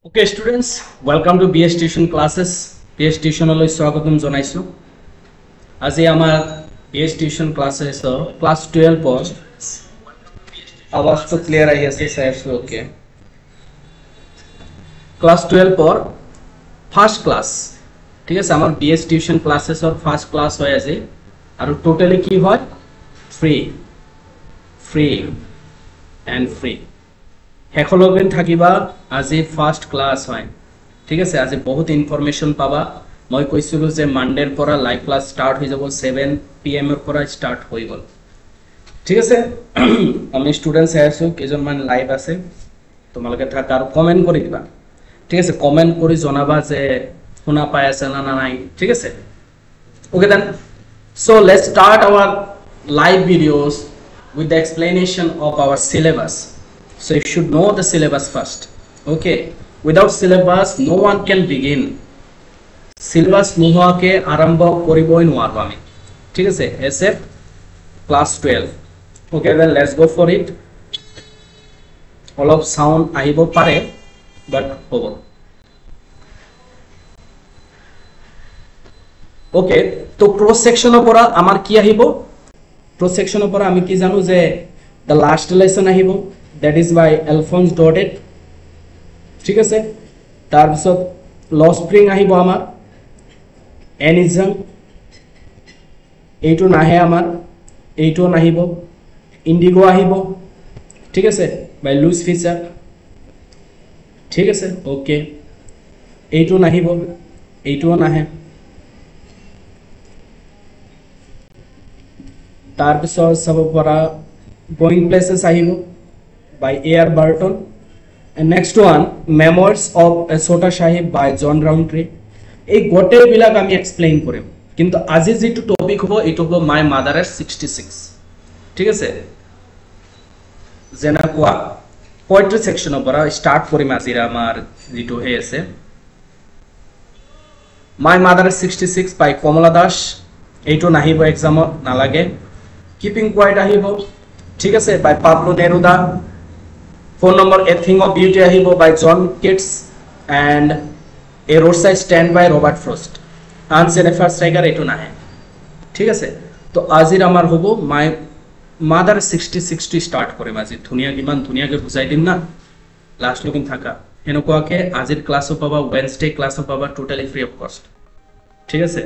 Okay students, welcome to BS Tuition classes. BS Tuition লৈ স্বাগতম জনাইছো। আজি আমাৰ BS Tuition classes class 12 পৰ আৱাজটো ক্লিয়াৰ আহি আছে চাইছো ওকে। class 12 পৰ ফাৰ্স্ট ক্লাস ঠিক আছে আমাৰ BS Tuition classes or first class হয় আজি আৰু টোটালি কি হয় free and free হেকলগেন থাকিবা আজি ফার্স্ট ক্লাস হয় ঠিক আছে আজি বহুত ইনফরমেশন পাবা মই কৈছিলো যে মানডেৰ পৰা লাইভ ক্লাস স্টাৰ্ট হৈ যাব 7 pm এৰ পৰা স্টার্ট হৈ গল ঠিক আছে আমি স্টুডেন্টস আছো কেজনমান লাইভ আছে তোমালোকে থাকা আৰু কমেন্ট কৰি দিবা ঠিক আছে কমেন্ট কৰি জনাবা যে শুনা পাই আছে না নাই ঠিক আছে okay then so let's start our live videos with the explanation of our syllabus. So you should know the syllabus first. Okay. Without syllabus, no one can begin. Syllabus nohoa ke arambho koriboi noarbo ami. Thik ase? Except class 12. Okay, then let's go for it. All of sound ahibo pare, but hobo. Okay. To cross section opora amar ki ahibo? Cross section opora ami ki janu je the last lesson ahibo. That is by Alphonse Daudet ঠিক আছে তার পিছত ল spring আহিব আমার এনিজম এইটো নাহে আমার এইটো নাহিব ইন্ডিগো আহিব ঠিক আছে বাই লুইস ফিচার ঠিক আছে ওকে এইটো নাহিব এইটো নাহে তার পিছত সব পৰা গোইং প্লেসেস আহিব by A.R. Burton, and next one Memoirs of Sota Sahib by John Rowntree. এই গোটে বিলাক আমি এক্সপ্লেইন কৰিম কিন্তু আজি যেটো টপিক হ'ব এটো হ'ব মাই মাদারের 66 ঠিক আছে জেনা কোৱা পোয়েট্ৰি সেকশনৰ পৰা স্টাৰ্ট কৰিম আজি আমাৰ যেটো হে আছে মাই মাদারের 66 by কমলা দাস এইটো নাহিব এক্সামত নালাগে কিপিং কোয়াইট আহিব ঠিক আছে by Pablo Neruda. Phone number A Thing of Beauty ahibo by John Keats and A Roadside Stand by Robert Frost. Answer the first striker eto nahe. ঠিক আছে তো আজির আমার হবো মাই মাদার 66 টি স্টার্ট করে আজি দুনিয়া কিমান দুনিয়াকে বুঝাই দিম না লাস্ট লুকিং থাকা এনেকুৱাকে আজির ক্লাসও পাবা ওয়েডনেসডে ক্লাসও পাবা টোটালি ফ্রি অফ কস্ট ঠিক আছে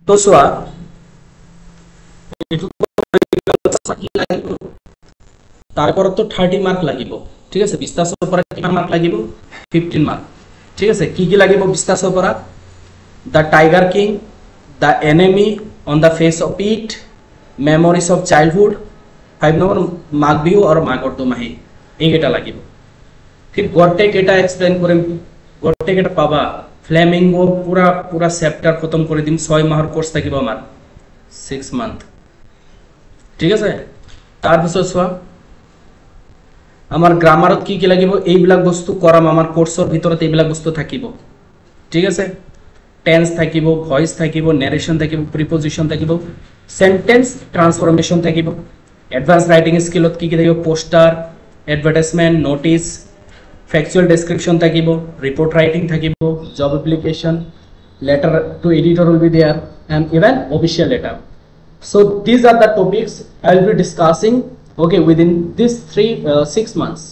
তো সোয়া তারপর তো 30 মার্ক লাগিব ঠিক আছে বিশ্বাসৰ পৰা কিমান মাৰ্ক লাগিব 15 মাৰ্ক ঠিক আছে কি কি লাগিব বিশ্বাসৰ পৰা the tiger king the enemy on the face of it memories of childhood 5 number Magh Bihu আৰু মাঘৰ দুমাহী এইকেইটা লাগিব ঠিক গটে কেটা এক্সপ্লেইন কৰিম গটে কেটা পাবা ফ্লেমিঙ্গো पूरा चैप्टर खत्म कर दिम 6 माहर कोर्स থাকিব আমার 6 মান্থ ঠিক আছে তার পিছত সোয়া আমার গ্রামারত কি কি লাগিব এইবিলাক বস্তু কৰাম আমাৰ কোৰ্সৰ ভিতৰত এইবিলাক বস্তু থাকিব ঠিক আছে টেন্স থাকিব ভয়েস থাকিব ন্যারেশন থাকিব প্রিপজিশন থাকিব সেন্টেন্স ট্রান্সফরমেশন থাকিব অ্যাডভান্স রাইটিং স্কিলত কি কি থাকিব poster advertisement notice factual description থাকিব report writing থাকিব job application letter to editor will be there and even official letter so these are the topics I will be discussing okay within this 6 months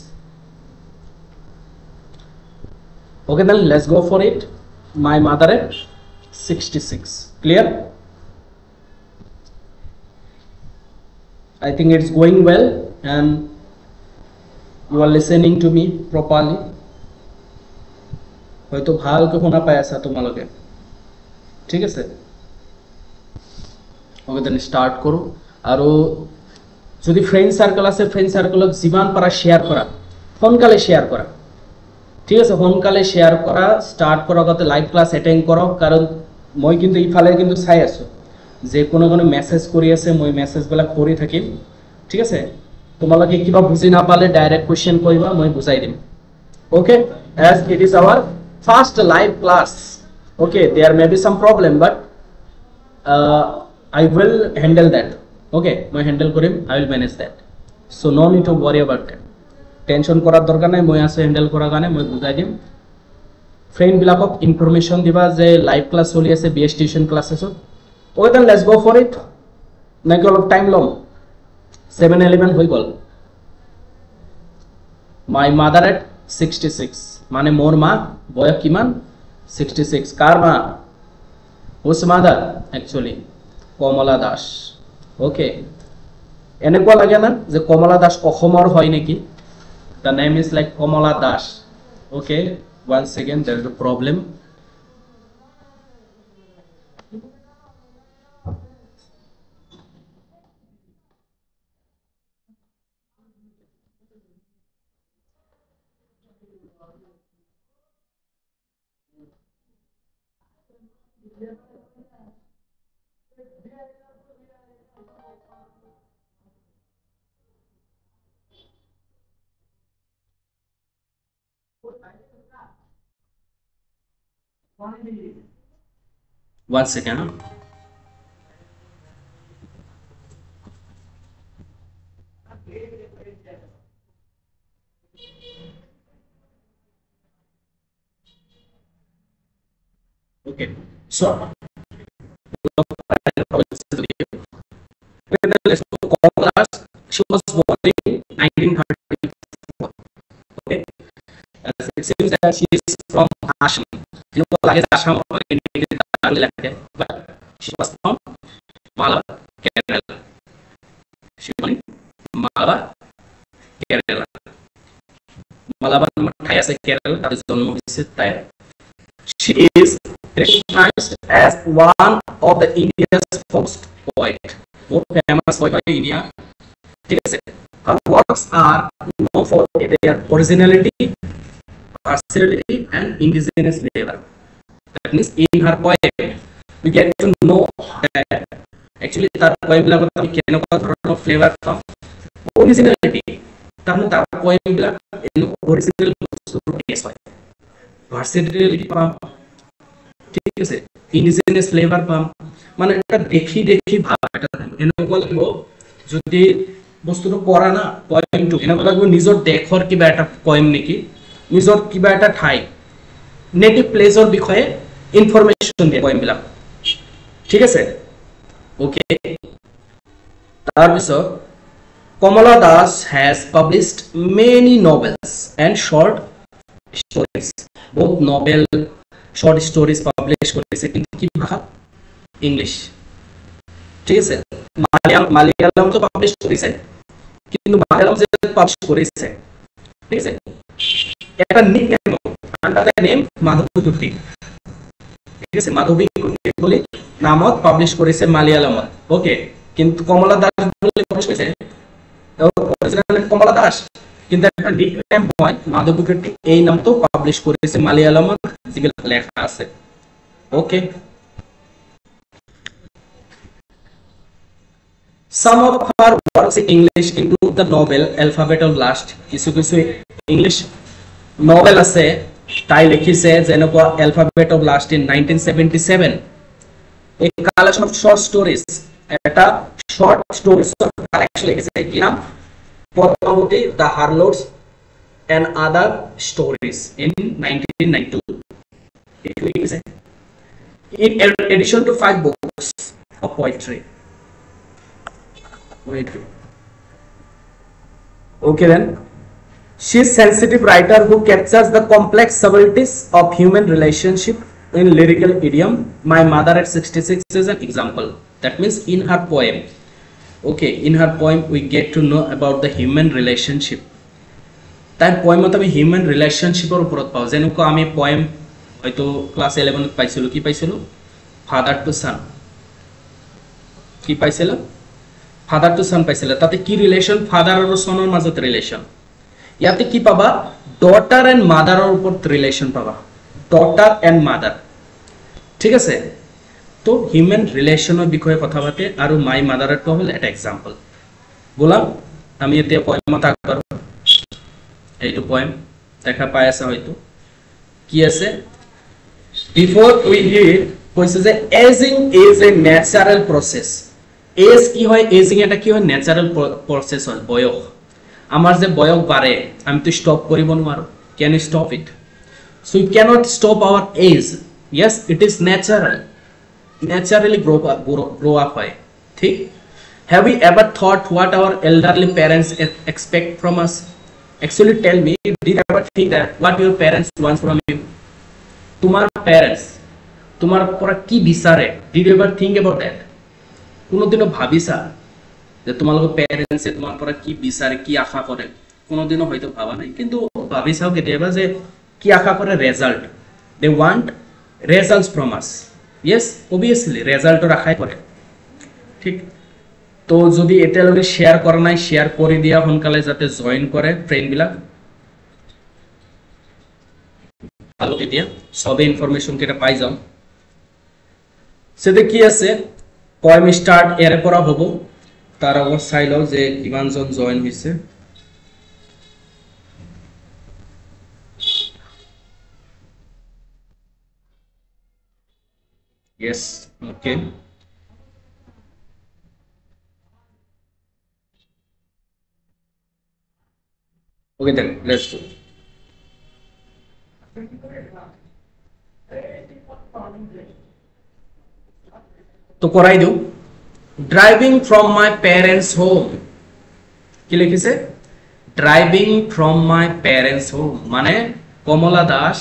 okay then let's go for it my mother at 66 clear I think it's going well and you are listening to me properly হয়তো ভালকৈ শুনা পাই আছা তোমালোকে ঠিক আছে okay then start করো আৰু যদি ফ্ৰেন্ড সাৰ্কেল আছে ফ্ৰেন্ড সাৰ্কেলক জীৱান পাৰা শেয়াৰ কৰা সোনকালে শেয়াৰ কৰা ঠিক আছে সোনকালে শেয়াৰ কৰা স্টাৰ্ট কৰাৰ আগতে লাইভ ক্লাস এটেন্ড কৰক কাৰণ মই কিন্তু ইফালে কিন্তু চাই আছো যে কোনো মেসেজ কৰি আছে মই মেসেজবিলাক কৰি থাকিম ঠিক আছে তোমালোকে কিবা বুজি না পালে ডাইরেক্ট কোশ্চেন কইবা মই বুঝাই দিম okay as it is our first live class okay there may be some problem but I will handle that okay মই হ্যান্ডেল করিম, I will manage that, so no need to worry about that. Tension করার দরকার নাই, মই আছে handle করার কাৰণে মই বুজাই দিম। ফ্রেন্ড বিলাকক ইনফরমেশন দিবা যে লাইভ ক্লাস চলি আছে বিএস টিউশন ক্লাসেছত। Okay then let's go for it, নাকি অলপ টাইম লম? 7-11 হৈ গল। মাই মাদার এট 66, মানে মোর মা বয়স কিমান? 66। কার মা? হুজ মাদার? অ্যাকচুয়ালি কমলা দাস। ওকে, এনেকুৱা লাগে না যে কমলা দাস অসমৰ হয় নেকি? The name is like Kamala Das. Okay, one second, there is a problem. One second. Okay, so she was born in 1934. Okay, it seems that she is from Assam. You know, like Assam, but she was from Malabar, Kerala. She was from Malabar, Kerala. Malabar, Kerala. That is the she is recognized as one of the India's first poet, most famous poet in India. Her works are known for their originality, versatility, and indigenous flavor. That means in her poem, we get to know that actually her poem flavor from originality. Her poem original versatility পাম, ঠিক আছে, indigenous flavour পাম, মানে এটা দেখি দেখি ভাব এটা এনেকুৱা লাগিব যদি বস্তুটো পঢ়া না পয়েমটো এনেকুৱা লাগিব নিজৰ দেশৰ কিবা এটা পয়েম নেকি, নিজৰ কিবা এটা ঠাই নেটিভ প্লেসৰ বিষয়ে ইনফৰমেশন দিয়ে পয়েম বিলাক, ঠিক আছে। ওকে, তাৰপিছত কমলা Das has published many novels and short stories, both novel short stories publish করেছে, কিন্তু কি ভাষা? ইংলিশ, ঠিক আছে। মালয়ালম তো পাবলিশ করেছে, কিন্তু মালয়ালম যে পাবলিশ করেছে, ঠিক আছে, একটা নিকনেম আন্ডার দ্য নেম মাধবী কুট্টি, ঠিক আছে, মাধবী কুট্টি বলে নামত পাবলিশ করেছে মালয়ালমত। ওকে, কিন্তু কমলা দাস বলে পাবলিশ করেছে কমলা দাস, কিন্তু একটা নিকনেম হয় মাধবী কুট্টি, এই নাম তো পাবলিশ করেছে মালয়ালমত যেগুলো লেখা আছে। Okay, some of her works in English include the novel Alphabet of Last. কিছু কিছু ইংলিশ নভেল আছে তাই লিখিছে, যেনেকুৱা Alphabet of Last in 1977, a collection of short stories, এটা short stories collection লিখিছে, কি নাম? Padmavati, The Harlots and Other Stories in 1992. In addition to 5 books of poetry. Wait. Okay then, she is sensitive writer who captures the complex subtleties of human relationship in lyrical idiom. My mother at 66 is an example. That means in her poem, okay, in her poem we get to know about the human relationship. তাই পয়েমত আমি human ৰিলেশনশিপৰ ওপৰত পাওঁ, যেনেকুৱা আমি poem হয়তো class 11 পাইছিলো, কি পাইছিলো? ফাদার টু সান, কি পাইছিল? ফাদার টু সান পাইছিল। তাতে কি রিলেশন? ফাদার আৰু সনৰ মাজত ৰিলেশন। ইয়াতে কি পাবা? ডটাৰ এন্ড মাদাৰৰ ওপৰত ৰিলেশন পাবা, ডটাৰ এন্ড মাদাৰ, ঠিক আছে। তো হিউম্যান ৰিলেশনৰ বিষয়ে কথা পাতে, আৰু মাই মাদাৰটো হ'ল এটা এক্সাম্পল। বলা আমি এতিয়া পয়েমত আগবাঢ়ো। এইটো পয়েম দেখা পাই আছে হয়তো, কি আছে? বিফোর উই রিড কৈছে যে ageing is a natural process age কি হয়, এজিং এটা কি হয়, ন্যাচারাল প্রসেস হয়, বয়স। আমার যে বয়স বাড়ে আমি তো স্টপ করিব নোৱাৰো, can you stop it? So you can't stop our age, yes it is natural, naturally grow up হয়, ঠিক? Have you ever thought what our elderly parents expect from us? Actually tell me, did ever think that what your parents want from you? তোমার parents তোমার পরা কি বিচারে, did you ever think about that? কোনোদিনও ভাবিছা যে তোমালোকৰ প্যারেন্টসে তোমার পরা কি বিচারে, কি আশা করে? কোনোদিনও হয়তো ভাবা নাই, কিন্তু ভাবিছাও কেতিয়াবা যে কি আশা করে? Result, they want results from us, yes obviously ৰেজাল্টৰ আশাই কৰে, ঠিক? তো যদি এতিয়ালৈকে শ্বেয়াৰ কৰা নাই, শ্বেয়াৰ কৰি দিয়া সোনকালে, যাতে জয়েন কৰে ফ্ৰেণ্ড বিলাক, ভালো তেতিয়া সবে ইনফৰমেশন কেটা পাই যাও। সেটা কি আছে, পয়েম স্টাৰ্ট এৰ পৰা হ'ব, তার আগত চাই লও যে কিমানজন জয়েন হৈছে। Yes, okay. Okay then, let's do. তো করাই দিও। Driving from my parents home, কি লিখিছে? Driving from my parents home মানে কমলা দাস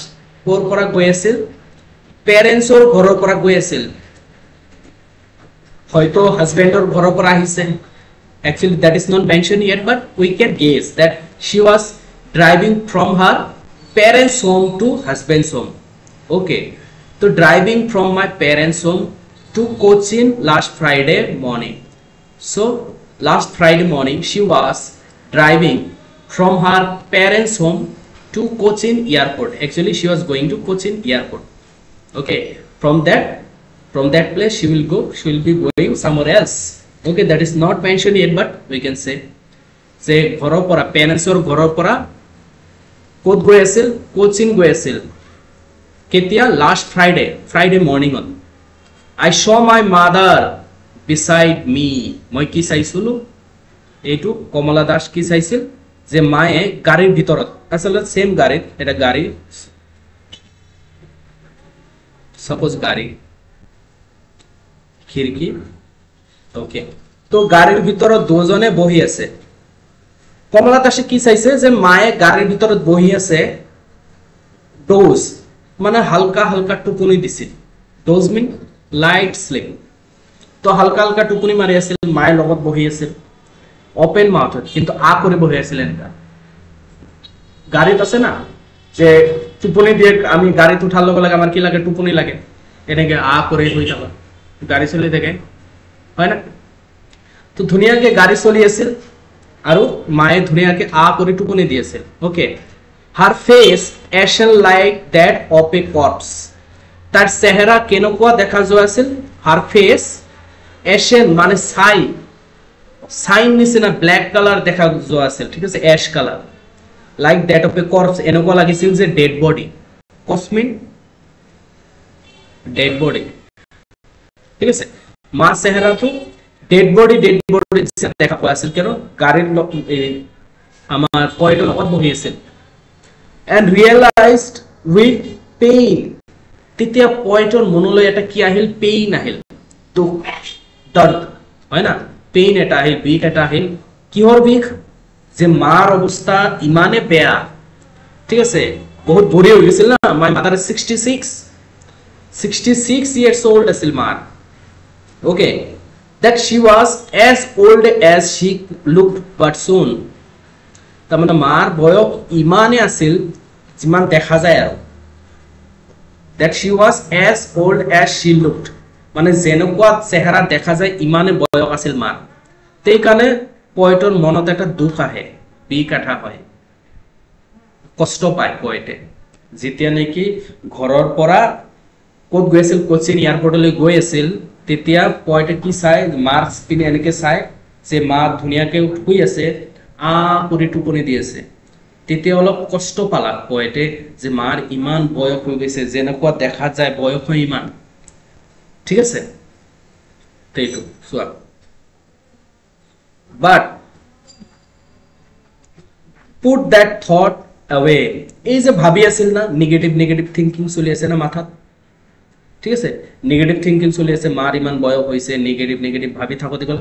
কোৰ পৰা গৈ আছিল? প্যাৰেন্টসৰ ঘৰৰ পৰা গৈ আছিল। হয়তো হাজবেন্ডৰ ঘৰৰ পৰা আহিছে। Actually that is not mentioned yet, but we can guess that she was driving from her parents home to husband's home. Okay, so driving from my parents home to Cochin last Friday morning. So last Friday morning she was driving from her parents home to Cochin airport. Actually she was going to Cochin airport. Okay, from that place she will be going somewhere else. Okay, that is not mentioned yet, but we can say ঘৰৰ পৰা, পেৰেন্টছৰ ঘৰৰ পৰা ক'ত গৈ আছিল? কোচিন গৈ আছিল। কেতিয়া? লাষ্ট ফ্ৰাইডে মৰ্নিঙত। I saw my mother beside me. মই কি চাইছিলো? এইটো কমলা দাস কি চাইছিল? যে মায়ে গাড়ীৰ ভিতৰত, আসলে সেম গাড়ীত, এটা গাড়ী, সাপোজ গাড়ী, খিড়কি, ওকে, তো গাড়ীৰ ভিতৰত দুজনে বহি আছে। কমলা দাসে কি চাইছে? যে মায়ে গাড়ীৰ ভিতৰত বহি আছে, ডোজ মানে হালকা হালকা টোপনি দিছিল। ডোজ মিন লাইট স্লিপ। তো হালকা হালকা টোপনি মাৰি আছিল, মায়ে লগত বহি আছিল ওপেন মাউথত, কিন্তু আ কৰি বহি আছিল। এনেকা গাড়ীত আছে না যে টোপনি দিয়ে, আমি গাড়ীত উঠাৰ লগে লগে আমাৰ কি লাগে? টোপনি লাগে। এনেকে আ কৰি শুই থাকা, গাড়ী চলি থাকে, হয় না? তো ধুনীয়াকে গাড়ী চলি আছিল আৰু মায়ে ধুনীয়াকে আ কৰি টোপনি দি আছিল। Okay, her face ashen like that of a corpse. তাৰ চেহাৰা কেনেকুৱা দেখা যোৱা আছিল? হাৰ ফেস ashen মানে ছাই নিচিনা ব্ল্যাক কালাৰ দেখা যোৱা আছিল, ঠিক আছে, ash colour, like that of a corpse. এনেকুৱা লাগিছিল যে ডেড বডি, কসমিন ডেড বডি, ঠিক আছে। মাৰ চেহাৰাটো ডেড বডি দেখা পোৱা আছিল, কেন গাড়ীৰ আমাৰ পয়েটৰ লগত বহি আছিল। and realized with pain. তেতিয়া পয়েটৰ মনলৈ এটা কি আহিল? পেইন আহিল, দুখ, দৰ্দ, হয় না? পেইন এটা আহিল, বিষ এটা আহিল। কিহৰ বিষ? যে মাৰ অৱস্থা ইমানে বেয়া, ঠিক আছে, বহুত বুঢ়ী হৈ গৈছিল না। মাই মাদাৰ 66 years old আছিল মাৰ। Okay, that she was as old as she looked but soon. তাৰমানে মাৰ বয়স ইমানে আছিল যিমান দেখা যায় আৰু। that she was as old as she looked, মানে যেনেকুৱা চেহাৰা দেখা যায় ইমানে বয়স আছিল মাৰ। সেইকাৰণে পয়েটৰ মনত এটা দুখ আহে, বিষ এটা হয়, কষ্ট পায় পয়েটে। যেতিয়া নেকি ঘৰৰ পৰা ক'ত গৈ আছিল? কোচিন এয়াৰপৰ্টলৈ গৈ আছিল, তেতিয়া পয়েটে কি চাই? মাৰ পিনে এনেকে চাই যে মা ধুনীয়াকে শুই আছে, আ কৰি টোপনি দি আছে। তেতিয়া অলপ কষ্ট পালা পয়েটে যে মাৰ ইমান বয়স হৈ গৈছে, যেনেকুৱা দেখা যায় বয়স হয় ইমান, ঠিক আছে। এইটো চোৱা, বাট পুট দ্যাট থট অ্যাওয়ে। এই যে ভাবি আছিল না, নেগেটিভ নেগেটিভ থিঙ্কিং চলি আছে না মাথাত, ঠিক আছে, নেগেটিভ থিঙ্কিং চলি আছে, মাৰ ইমান বয়স হৈছে, নেগেটিভ নেগেটিভ ভাবি থাকোঁতে গ'ল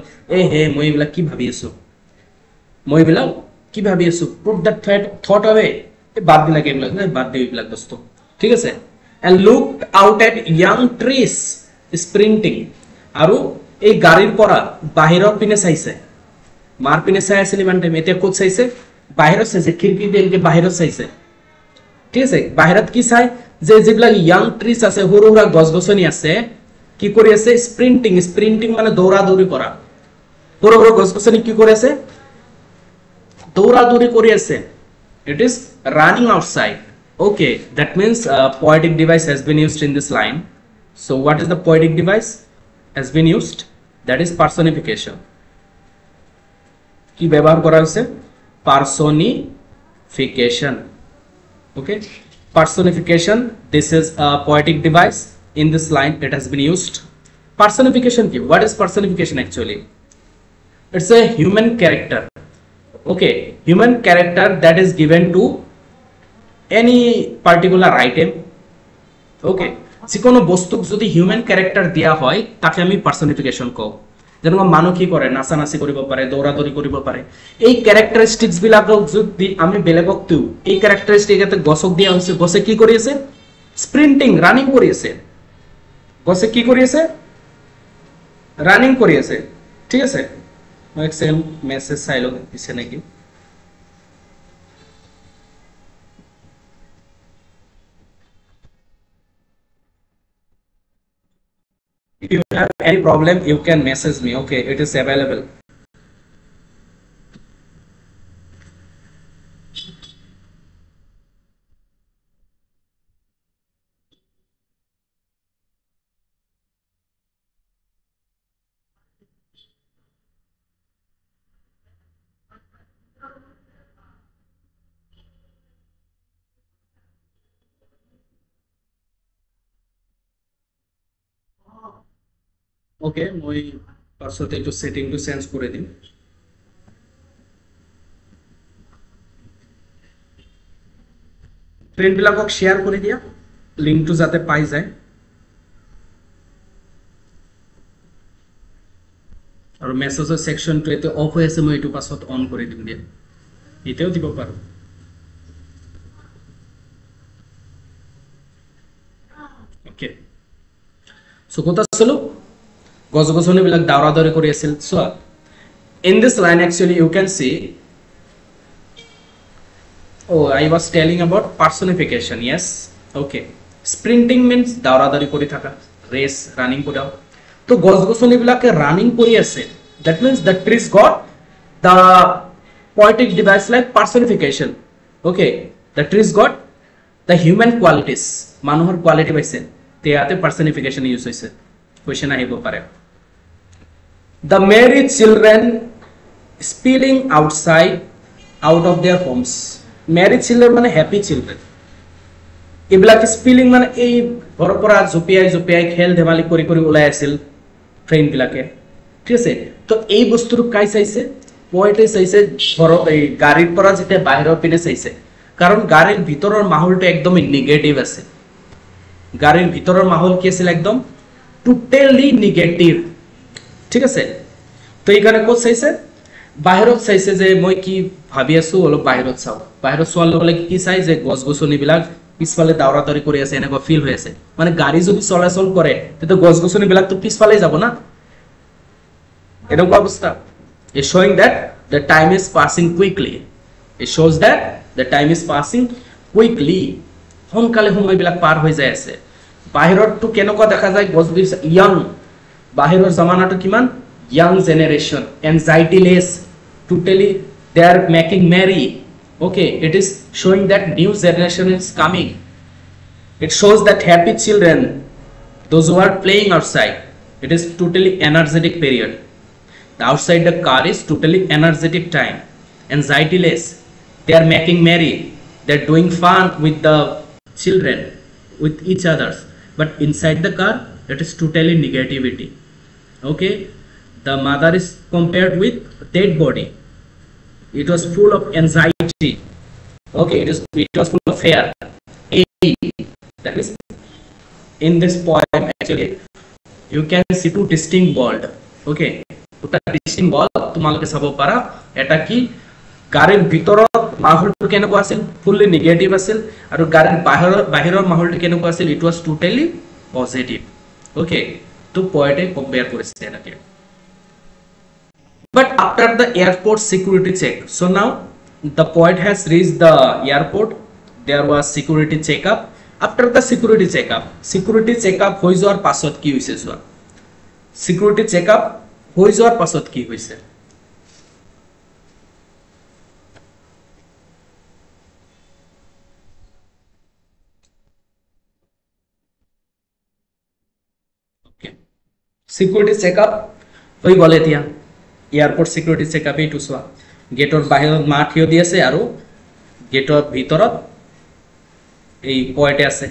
হে মই এইবিলাক কি ভাবি আছো, মই এইবিলাক কি ভাবি আছো, পুট দ্যাট থট অ্যাওয়ে, বাদ দিলাকে এইবিলাক, বাদ দিও এইবিলাক বস্তু, ঠিক আছে। And look out at young trees sprinting, আৰু এই গাড়ীৰ পৰা বাহিৰৰ পিনে চাইছে, মাৰ পিনে চাই আছিল ইমান টাইম, এতিয়া ক'ত চাইছে, বাহিৰত চাইছে, খিৰিকী দিয়ে এনেকে বাহিৰত চাইছে, ঠিক আছে। বাহিৰত কি চাই, যে যিবিলাক য়াং ট্ৰিজ আছে, সৰু সুৰা গছ গছনি আছে, কি কৰি আছে, স্প্ৰিণ্টিং, স্প্ৰিণ্টিং মানে দৌৰা দৌৰি কৰা, সৰু সৰু গছ গছনি কি কৰি আছে, দৌৰা দৌৰি কৰি আছে, it is running outside. Okay, that means poetic device has been used in this line. So what is the poetic device has been used? That is personification. কি ব্যবহার করা হয়েছে, personification. Okay, personification, this is a poetic device in this line, it has been used. Personification ki, what is personification actually? It's a human character. Okay, human character that is given to any particular item. Okay, যিকোনো বস্তুক যদি human character দিয়া হয় তাকে আমি personification কও। যেরকম মানুহ কি কৰে, নাচানাচি কৰিব পাৰে, দৌৰাদৌৰি কৰিব পাৰে, এই ক্যাৰেক্টাৰিস্টিক্স বিলাকক যদি আমি বেলেগক দিও, এই ক্যাৰেক্টাৰিস্টিক এতে গছক দিয়া হৈছে, গছে কি কৰি আছে, স্প্ৰিন্টিং, ৰানিং কৰি আছে, গছে কি কৰি আছে, ৰানিং কৰি আছে, ঠিক আছে। মই এক সেকেন্ড মেসেজ চাই লও দিছে নাকি। If you have any problem, you can message me. Okay, it is available. Okay, মই পাছত এইটো সেটিংটো চেঞ্জ কৰি দিম। ফ্ৰেন্ড বিলাকক শেয়াৰ কৰি দিয়া, লিংকটো যাতে পাই যায়, আৰু মেসেজৰ সেকশনটো এতে অফ হৈ আছে, মই এইটো পাছত অন কৰি দিম দিয়া, এতিয়াও দিব পাৰো। ওকে, সো কথা চলো, গছ গছনি বিলাক দাউৰা দাউৰি কৰি আছিল। So in this line actually you can see, oh I was telling about personification, yes, okay, sprinting means দাউৰা দাউৰি কৰি থাকা, ৰেস, ৰানিং কৰা। তো গছ গছনি বিলাকে ৰানিং কৰি আছে, that means the trees got the poetic device like personification. Okay, the trees got the human qualities, মানুহৰ কোৱালিটি পাইছে, তেয়াতে personification ইউজ হৈছে। কোৱেশ্চন আহিব পাৰে, the merry children spilling outside out of their homes. Merry children মানে happy children, এইবিলাক spilling মানে এই ঘৰৰ পৰা জপিয়াই জপিয়াই খেল ধেমালি কৰি কৰি ওলাই আছিল ফ্ৰেন্ড বিলাকে, ঠিক আছে। তো এই বস্তুটো কাই চাইছে, পয়েটে চাইছে, ঘৰৰ এই গাড়ীৰ পৰা যেতিয়া বাহিৰৰ পিনে চাইছে, কাৰণ গাড়ীৰ ভিতৰৰ মাহলটো একদম নেগেটিভ আছে, গাড়ীৰ ভিতৰৰ মাহল কি আছিল, একদম টোটালি নেগেটিভ, ঠিক আছে। তো এইকাৰণে ক'ত চাইছে, বাহিৰত চাইছে, যে মই কি ভাবি আছো অলপ বাহিৰত চাও, বাহিৰত চোৱাৰ লগে লগে কি চাই, যে গছ গছনিবিলাক পিছফালে দাউৰা দাউৰি কৰি আছে, এনেকুৱা ফিল হৈ আছে, মানে গাড়ী যদি চলাচল কৰে তেতিয়া গছ গছনিবিলাক তো পিছফালে যাব না, এনেকুৱা অৱস্থা। It's showing that the time is passing quickly. It shows that the time is passing quickly. সোনকালে সময়বিলাক পাৰ হৈ যায় আছে। বাহিৰতটো কেনেকুৱা দেখা যায়, গছ গছ ইয়াং, বাহিৰৰ জামানাটো কিমান young generation, anxiety-less, totally they are making merry. Okay, it is showing that new generation is coming. It shows that happy children, those who are playing outside, it is totally energetic period. The outside the car is totally energetic time, anxiety-less, they are making merry, they are doing fun with the children, with each others. But inside the car, it is totally negativity. Okay, The mother is compared with dead body. It was full of anxiety. Okay, it was full of fear. That is, in this poem actually you can see two distinct world. Okay, দুটা distinct world তোমালোকে চাব পাৰা। এটা কি গাড়ীৰ ভিতৰত মাহলটো কেনেকুৱা আছিল, ফুললি নেগেটিভ আছিল, আৰু গাড়ীৰ বাহিৰৰ মাহলটো কেনেকুৱা আছিল, it was totally positive. Okay, তো পয়েটে কম্পেয়াৰ কৰিছে এনেকে। But after the airport security check, so now the poet has reached the airport, there was security checkup. After the security checkup হৈ যোৱাৰ পাছত কি হৈছে চোৱা, security checkup হৈ যোৱাৰ পাছত কি হৈছে, সিকিউৰিটি চেকআপ হৈ গলে এতিয়া এয়াৰপোৰ্ট সিকিউৰিটি চেকআপ এইটো চোৱা, গেটৰ বাহিৰত মা থিয় দি আছে আৰু গেটৰ ভিতৰত এই পয়েটে আছে,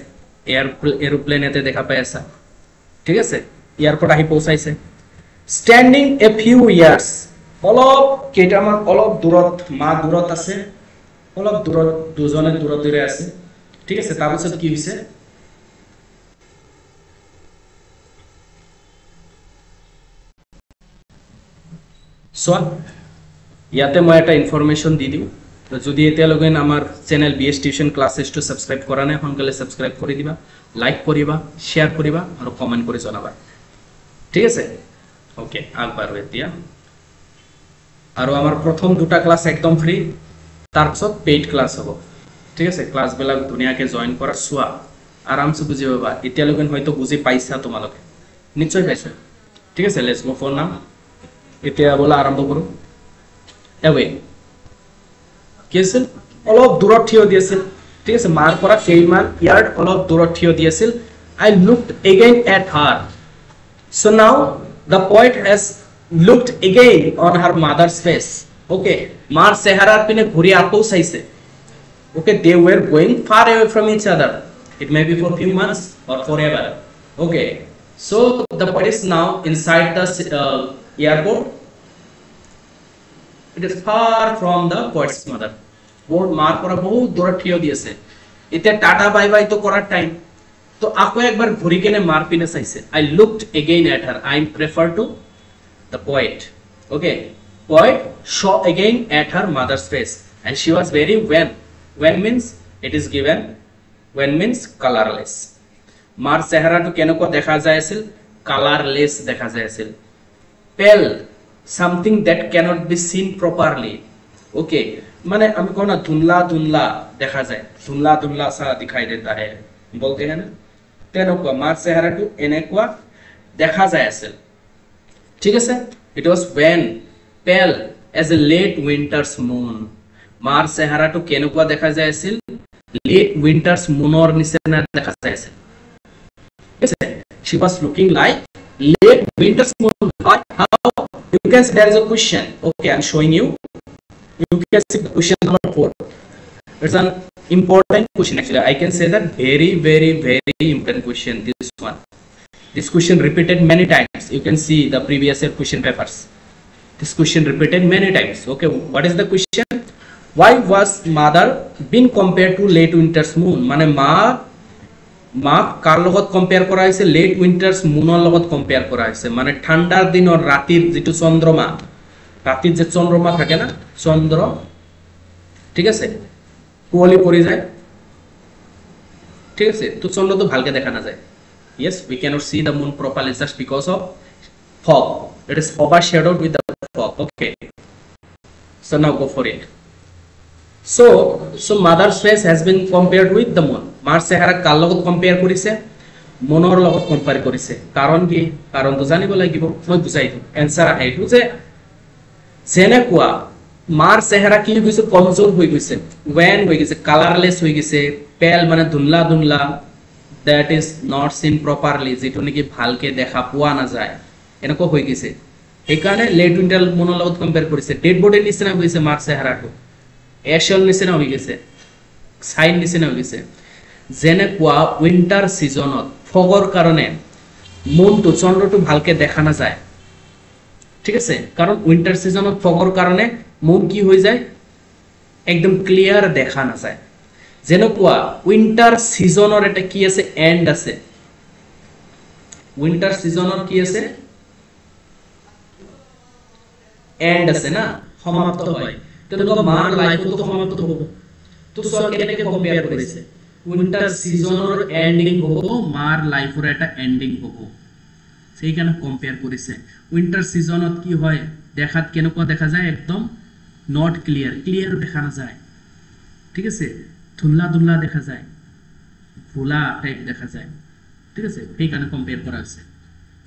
এৰোপ্লেন এতে দেখা পাই আছে। ঠিক আছে, এয়াৰপোৰ্ট আহি পৌঁছাইছে। স্ট্যান্ডিং এ ফিউ ইয়াৰ্স, অলপ কেইটামান অলপ দূৰত, মা দূৰত আছে, অলপ দূৰত দুজনে দূৰতে আছে। ঠিক আছে, তাৰপিছত কি হৈছে, চোৱা ইয়াতে মই এটা ইনফৰমেশন দি দিওঁ। তো যদি এতিয়ালৈকে আমাৰ চেনেল বিএছ টিউশন ক্লাसेसটো সাবস্ক্ৰাইব কৰা নাই, সোনকালে সাবস্ক্ৰাইব কৰি দিবা, লাইক কৰিবা, শেয়াৰ কৰিবা আৰু কমেন্ট কৰি জনাবা। ঠিক আছে, ওকে আগবাঢ়ো এতিয়া। আৰু আমাৰ প্ৰথম দুটা ক্লাস একদম ফ্ৰী, তাৰপিছত পেইড ক্লাস হ'ব। ঠিক আছে, ক্লাসবিলাক ধুনীয়াকৈ জয়েন কৰা, চোৱা আৰামছে বুজি পাবা। এতিয়ালৈকে হয়তো বুজি পাইছা, তোমালোকে নিশ্চয় পাইছা। ঠিক আছে, লেটস গো ফর নাও। এতিয়া বলা আৰম্ভ কৰো। এৱে কি আছিল, অলপ দূৰত থিয় দি আছিল। ঠিক আছে, মাৰ পৰা কেইমান ইয়াৰ্ড অলপ দূৰত থিয় দি আছিল। I looked again at her. So now the poet has looked again on her mother's face. Okay, মাৰ চেহাৰাৰ পিনে ঘূৰি আকৌ চাইছে। Okay, they were going far away from each other. It may be for few months or forever. Okay, so the poet is now inside the airport. It is far from the poet's mother. বহুত মার পরা বহুত দূরে থিয় দিয়েছে। এতে tata bye bye তো করার টাইম, তো আকো একবার ঘুরি কেনে মার পিনে চাইছে। I looked again at her. I refer to the poet. Okay, poet saw again at her mother's face and she was very wan. Wan means it is given, wan means colorless. মার চেহারাটো কেনেকুৱা দেখা যায় আছিল, colourless দেখা যায় আছিল। pale, something that cannot be seen properly. Okay, মানে আমি কোন না ধুনলা ধুনলা দেখা যায়, ধুনলা ধুনলা সা দিখাই দেতা है বলতে हैं ना, তেনেকুৱা মাৰ চেহাৰাটো এনেকুৱা দেখা যায় আছিল। ঠিক আছে, it was when pale as a late winter's moon. মার চেহারাটো কেনেকুৱা দেখা যায় আছিল, late winter's moonৰ নিচিনা দেখা যায় আছিল। ঠিক আছে, she was looking like late winter's moon. How you can see there is a question. Okay, I'm showing you. You can see the question number 4. It's an important question actually. I can say that very important question, this one. This question repeated many times. You can see the previous year question papers. This question repeated many times. Okay, what is the question? Why was mother being compared to late winter's moon? মানে মা কার লগত compare করা হয়েছে, late winters মুনৰ লগত compare কৰা হয়েছে। মানে ঠান্ডাৰ দিনৰ ৰাতিৰ যেটো চন্দ্ৰমা, ৰাতিৰ যে চন্দ্ৰমা থাকে না, চন্দ্ৰ, ঠিক আছে, কুঁৱলী পৰি যায়। ঠিক আছে, তো চন্দ্ৰটো ভালকে দেখা নাযায়। Yes, we cannot see the moon properly just because of fog. It is overshadowed with the fog. Okay, so now go for it. So mother's face has been compared with the moon. মার চেহারা কার লগত compare কৰিছে, মনৰ লগত compare কৰিছে। কাৰণ কি, কাৰণ তো জানিব লাগিব, মই বুজাই দিম। এনসাৰ আহে এইটো যে যেনেকুৱা মার চেহারা কি হৈছে, কমজোর হৈ গৈছে, ওয়েন হৈ গৈছে, কালারলেস হৈ গৈছে, পেল মানে ধুনলা ধুনলা, that is not seen properly, যেটো নেকি ভালকে দেখা পোৱা নাযায়, এনেকুৱা হৈ গৈছে। সেইকাৰণে লেট উইন্টাৰ মুনৰ লগত কম্পেয়াৰ কৰিছে। ডেড বডিৰ নিচিনা হৈছে মাৰ চেহাৰাটো, এশল নিচিনা হৈ গৈছে, সাইন নিচিনা হৈ গৈছে। যেনেকুৱা উইন্টাৰ সিজনত ফগৰ কাৰণে মুনটো চন্দ্ৰটো ভালকে দেখা নাযায়, ঠিক আছে, কাৰণ উইন্টাৰ সিজনত ফগৰ কাৰণে মুন কি হৈ যায় একদম ক্লিয়াৰ দেখা না যায়। যেনেকুৱা উইন্টাৰ সিজনৰ এটা কি আছে এন্ড আছে, উইন্টাৰ সিজনৰ কি আছে এন্ড আছে না, সমাপ্ত হয়। তেনেকুৱা মাৰ লাইফতো সমাপ্ত হ'ব। তো সব কেনেকে কম্পেয়াৰ কৰিছে, উইন্টাৰ সিজনৰ এন্ডিং হ'ব, মাৰ লাইফৰ এটা এন্ডিং হ'ব, সেইখানে কম্পেয়াৰ কৰিছে। উইন্টাৰ সিজনত কি হয় দেখাত কেনেকুৱা দেখা যায়, একদম নট ক্লিয়ার, ক্লিয়ার দেখা না যায়, ঠিক আছে, ধুলা ধুলা দেখা যায়, ভোলা টাইপ দেখা যায়, ঠিক আছে, সেইখানে কম্পেয়ার করা আছে।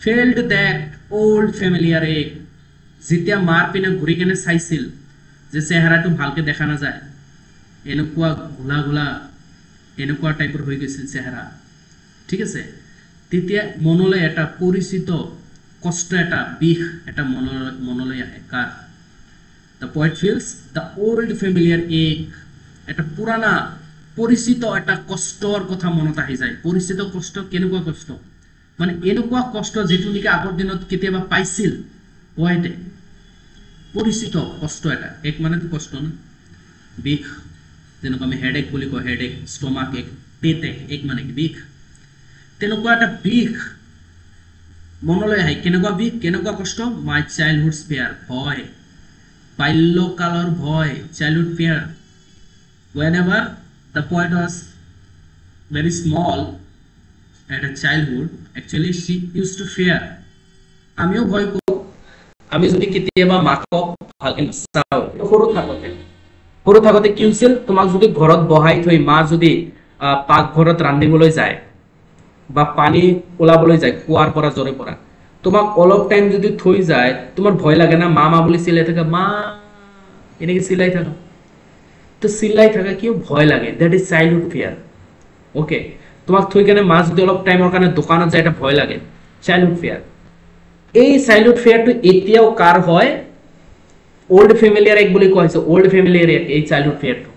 ফেল্ড দ্যাট ওল্ড ফ্যামিলিয়ার এক, যেতিয়া মাৰ পিনে ঘূৰি কেনে চাইছিল যে চেহাৰাটো ভালকে দেখা না যায়, এনেকুৱা ঘোলা ঘোলা এনেকুৱা টাইপৰ হৈ গৈছিল চেহাৰা, ঠিক আছে, তেতিয়া মনলৈ এটা পৰিচিত কষ্ট, এটা বিষ এটা মনলৈ আহে। কাৰ? The poet feels the old familiar ache, এটা পুৰানা পৰিচিত একটা কষ্টৰ কথা মনত আহি যায়। পৰিচিত কষ্ট কেনেকুৱা কষ্ট, মানে এনেকুৱা কষ্ট যেটো নেকি আগৰ দিনত কেতিয়াবা পাইছিল পয়েটে, পৰিচিত কষ্ট এটা। এক মানে তো কষ্ট না, বিষ, যেনেকুৱা আমি হেডেক বুলি কওঁ, হেডেক, ষ্টমাক এক, পেট এক মানে কি বিষ, তেনেকুৱা এটা বিষ মনলৈ আহে। কেনেকুৱা বিষ, কেনেকুৱা কষ্ট, মাই চাইল্ডহুড ফেয়াৰ, ভয়, বাল্যকালৰ ভয়, childhood fair. Whenever the poet was very small at a childhood, actually she used to fear. আমিও ভয় কৰো, আমি যদি কেতিয়াবা মাকক ভালকে চাও, সৰু থাকোতে কি হৈছিল, তোমাক যদি ঘৰত বহাই থৈ মা যদি পাকঘৰত ৰান্ধিবলৈ যায় বা পানী ওলাবলৈ যায় কুৱাৰ পৰা জৰে পৰা, তোমাক অলপ টাইম যদি থৈ যায়, তোমাৰ ভয় লাগে না, মা মা বুলি চিলাই থাকা, মা এনেকে চিলাই থাকা, তো চিল্লাই থাকা কিয় ভয় লাগে, that is childhood fear. Okay, তোমাক থৈ কেনে মা যদি অলপ টাইমৰ কাৰণে দোকানত যায়, এটা ভয় লাগে, চাইল্ডহুড ফিয়াৰ। এই চাইল্ডহুড ফিয়াৰটো এতিয়াও কাৰ হয়, ওল্ড ফ্যামিলিয়াৰ এক বুলি কোৱা হৈছে, ওল্ড ফ্যামিলিয়াৰ এক। এই চাইল্ডহুড ফিয়াৰটো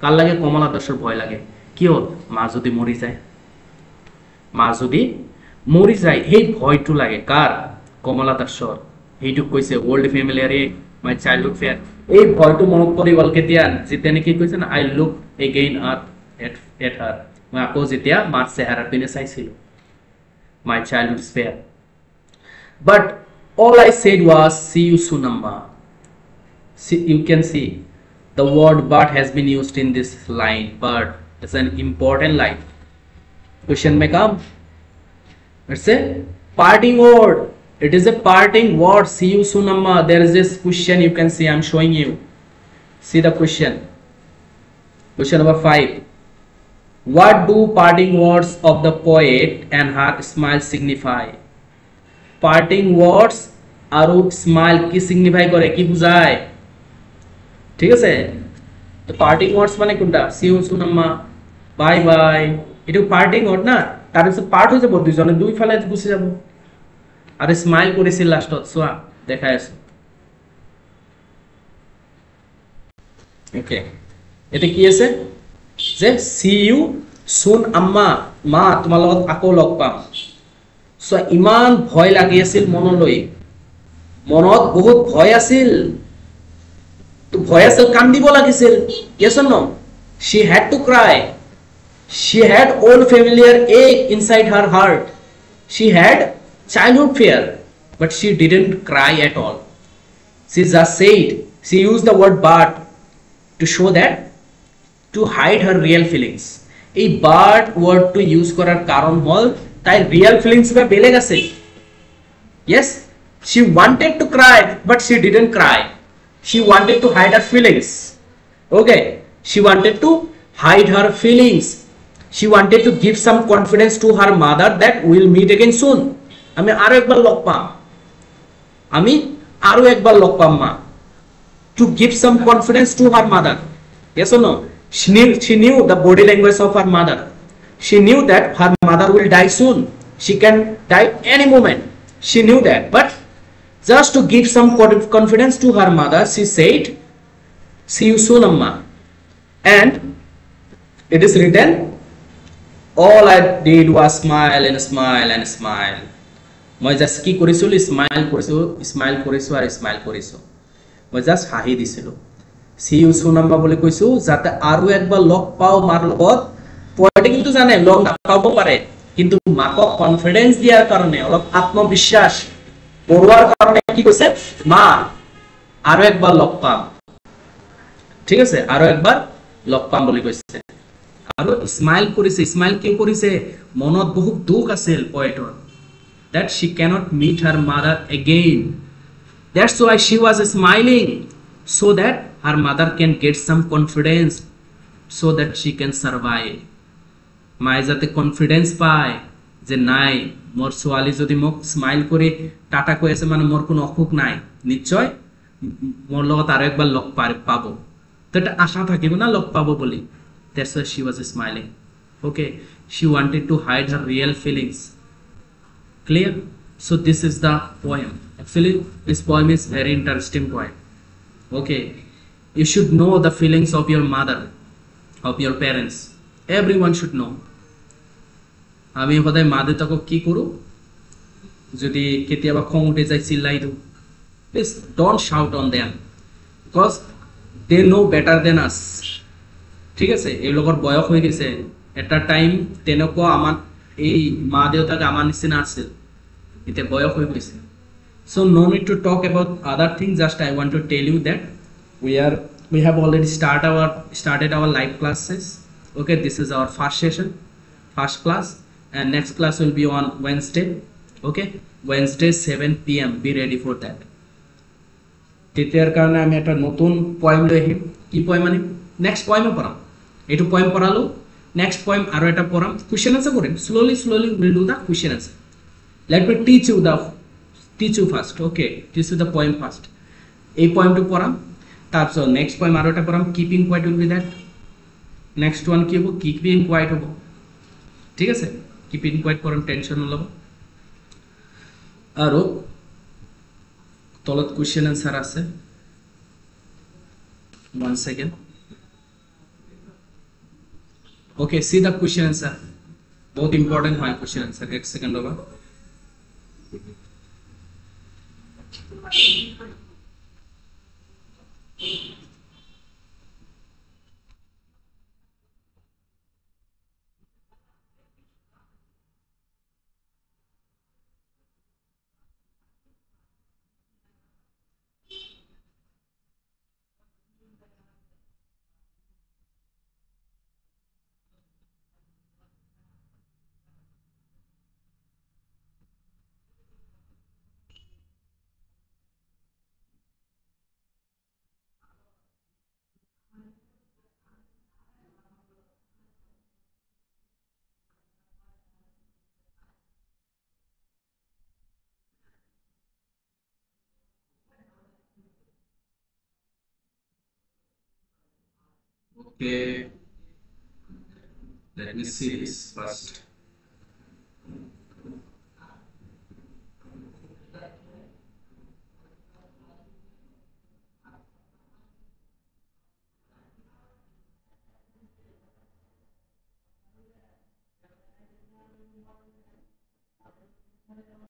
কাৰ লাগে, কমলা দাসৰ ভয় লাগে। কিয়? মা যদি মৰি যায়, মা যদি মৰি যায়, সেই ভয়টো লাগে কাৰ, কমলা দাসৰ। সেইটোক কৈছে ওল্ড ফ্যামিলিয়াৰ এক, মাই চাইল্ডহুড ফিয়াৰ। এই ভয়টো মনত পৰি গ'ল কেতিয়া, যেতিয়া নেকি কৈছে না, আই লুক এগেইন এট হার, মই আকৌ যেতিয়া মাৰ চেহাৰা পিনে চাইছিলো, my childhood fear. But all I said was see you soon amma. See, you can see the word but has been used in this line. But it's an important line. Question may come. It's a parting word. It is a parting word. See you soon amma. There is this question you can see. I'm showing you. See the question. Question number 5. What do parting words of the poet and her smile signify? Parting words আৰু smile কি signify কৰে, কি বুঝায়, ঠিক আছে। তো parting ওয়ার্ডস মানে কোনটা, সি you soon Amma, bye bye, এটা পার্টিং ওয়ার্ড না, তার পিছত পার্ট হৈ যাব, দুইজনে দুই ফালে গুচি যাব। আৰু স্মাইল কৰিছিল লাষ্টত, চোৱা দেখাই আছো। ওকে, এটা কি আছে যে সি ইউ সুন আম্মা, মা তোমাৰ লগত আকৌ লগ পাম। সো ইমান ভয় লাগি আছিল মনলৈ, মনত বহুত ভয় আছিল, তো ভয় আছিল, কান্দিব লাগিছিল। yes or no, she had to cry, she had old familiar ache inside her heart, she had childhood fear, but she didn't cry at all. She just said, she used the word but to show that, to hide her real feelings. এই but word to use করার কারণ হল তাই real feelings বা বেলেগ আছে। yes, she wanted to cry but she didn't cry, she wanted to hide her feelings. Okay, she wanted to hide her feelings, she wanted to give some confidence to her mother that we'll meet again soon. আমি আরো একবার লগ পাম, আমি আরো একবার লগ পাম মা, to give some confidence to her mother. yes or no, she knew the body language of her mother, she knew that her mother will die soon, she can die any moment, she knew that, but just to give some confidence to her mother, she said, see you soon amma. And it is written, all I did was smile and smile and smile. মই just কি কৰিছিলোঁ, smile কৰিছোঁ আৰু smile কৰিছোঁ। মই just হাঁহি দিছিলোঁ। C you soon আম্মা বুলি কৈছোঁ যাতে আৰু একবাৰ লগ পাওঁ মাৰ লগত। পোৱালিটো কিন্তু জানে লগ নাপাব পাৰে, কিন্তু মাকক কনফিডেন্স দিয়াৰ কাৰণে, অলপ আত্মবিশ্বাস বঢ়োৱাৰ কাৰণে কি কৈছে, মা আৰু একবাৰ লগ পাম, ঠিক আছে, আৰু একবাৰ লগ পাম বুলি কৈছে। আৰু স্মাইল কৰিছে। স্মাইল কিয় কৰিছে? মনত বহুত দুখ আছিল পয়েটৰ, that she cannot meet her mother again. That's why she was smiling, so that her mother can get some confidence, so that she can survive. মায়ে যাতে কনফিডেন্স পায় যে নাই, মোৰ ছোৱালী যদি মোক স্মাইল কৰি টাটা কৈ আছে মানে মোৰ কোনো অসুখ নাই, নিশ্চয় মোৰ লগত আৰু একবাৰ লগ পাব, তো এটা আশা থাকিব না লগ পাব বুলি। That's why she was smiling. Okay, she wanted to hide her real feelings. Clear? So this is the poem. Actually this poem is very interesting poem. Okay, you should know the feelings of your mother, of your parents. Everyone should know. আমি সদায় মা দেউতাকক কি কৰোঁ, যদি কেতিয়াবা খং উঠে যায় চিল্লাই দিওঁ। Please don't shout on them, because they know better than us. ঠিক আছে, এওঁলোকৰ বয়স হৈ গৈছে, এটা টাইম তেনেকুৱা আমাৰ এই মা দেউতাক আমাৰ নিচিনা আছিল, এতিয়া বয়স হৈ গৈছে। So no need to talk about other things, just I want to tell you that we have already started our live classes. Okay, this is our first session, first class, and next class will be on Wednesday. Okay, Wednesday 7 p.m. be ready for that. তেতিয়াৰ কাৰণে আমি এটা নতুন poem লৈ আহিম। কি poem আনিম? Next পয়েমে পঢ়াম। এইটো পয়েম পঢ়ালো, নেক্সট পয়েম আৰু এটা পঢ়াম, কুৱেশ্যন আনসাৰ কৰিম। slowly we'll do the question answer. Let me teach you first. Okay, teach you the poem first. এই পয়েমটো পঢ়াম, তাৰপিছত নেক্সট পয়েম আৰু এটা পঢ়াম, keeping quiet will be that. Next one কি হ'ব? কিপিং কোৱাইট হ'ব। ঠিক আছে, কিপিং কোৱাইট পঢ়াম, টেনশ্যন নল'ব। আৰু তলত কুৱেশ্যন আনসাৰ আছে, 1 second. Okay, see the question answer, বহুত ইম্পৰ্টেণ্ট হয় কুৱেশ্যন আনসাৰ। 1 second ৰ'বা। Okay, let me see this first.